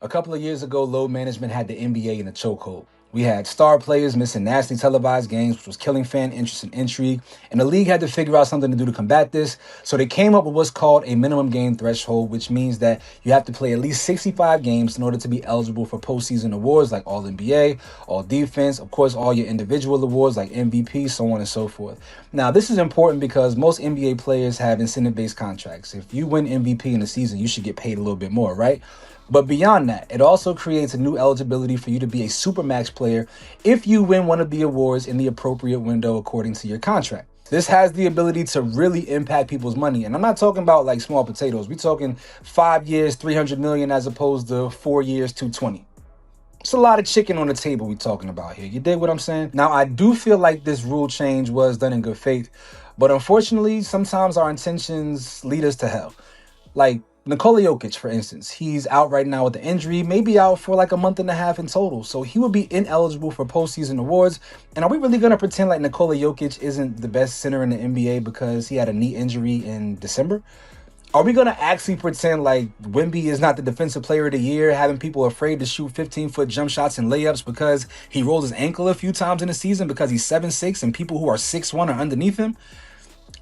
A couple of years ago, load management had the NBA in a chokehold. We had star players missing nationally televised games, which was killing fan interest and intrigue, and the league had to figure out something to do to combat this. So they came up with what's called a minimum game threshold, which means that you have to play at least 65 games in order to be eligible for postseason awards like All NBA, All Defense, of course, all your individual awards like MVP, so on and so forth. Now, this is important because most NBA players have incentive-based contracts. If you win MVP in a season, you should get paid a little bit more, right? But beyond that, it also creates a new eligibility for you to be a Supermax player if you win one of the awards in the appropriate window according to your contract. This has the ability to really impact people's money. And I'm not talking about like small potatoes. We're talking 5 years, 300 million as opposed to 4 years, 220. It's a lot of chicken on the table we're talking about here. You dig what I'm saying? Now, I do feel like this rule change was done in good faith, but unfortunately, sometimes our intentions lead us to hell. Like Nikola Jokic, for instance, he's out right now with the injury, maybe out for like a month and a half in total. So he would be ineligible for postseason awards. And are we really going to pretend like Nikola Jokic isn't the best center in the NBA because he had a knee injury in December? Are we going to actually pretend like Wemby is not the defensive player of the year, having people afraid to shoot 15-foot jump shots and layups because he rolled his ankle a few times in the season because he's 7'6" and people who are 6'1" are underneath him?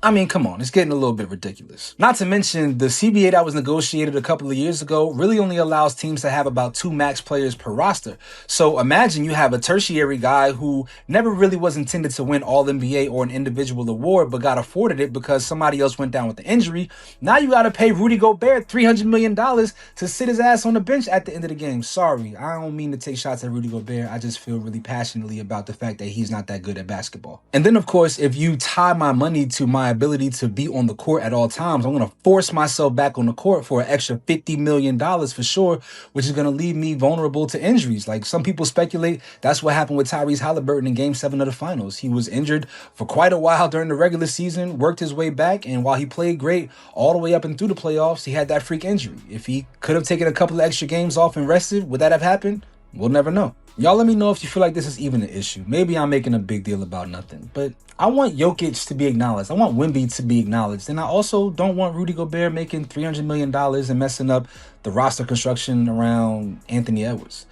I mean, come on, it's getting a little bit ridiculous. Not to mention, the CBA that was negotiated a couple of years ago really only allows teams to have about 2 max players per roster. So imagine you have a tertiary guy who never really was intended to win All NBA or an individual award, but got afforded it because somebody else went down with the injury. Now you got to pay Rudy Gobert $300 million to sit his ass on the bench at the end of the game. Sorry, I don't mean to take shots at Rudy Gobert. I just feel really passionately about the fact that he's not that good at basketball. And then, of course, if you tie my money to my ability to be on the court at all times, I'm going to force myself back on the court for an extra $50 million for sure, which is going to leave me vulnerable to injuries. Like some people speculate, that's what happened with Tyrese Halliburton in Game 7 of the finals. He was injured for quite a while during the regular season, worked his way back, and while he played great all the way up and through the playoffs, he had that freak injury. If he could have taken a couple of extra games off and rested, would that have happened? We'll never know. Y'all let me know if you feel like this is even an issue. Maybe I'm making a big deal about nothing, but I want Jokic to be acknowledged. I want Wemby to be acknowledged. And I also don't want Rudy Gobert making $300 million and messing up the roster construction around Anthony Edwards.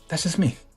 That's just me.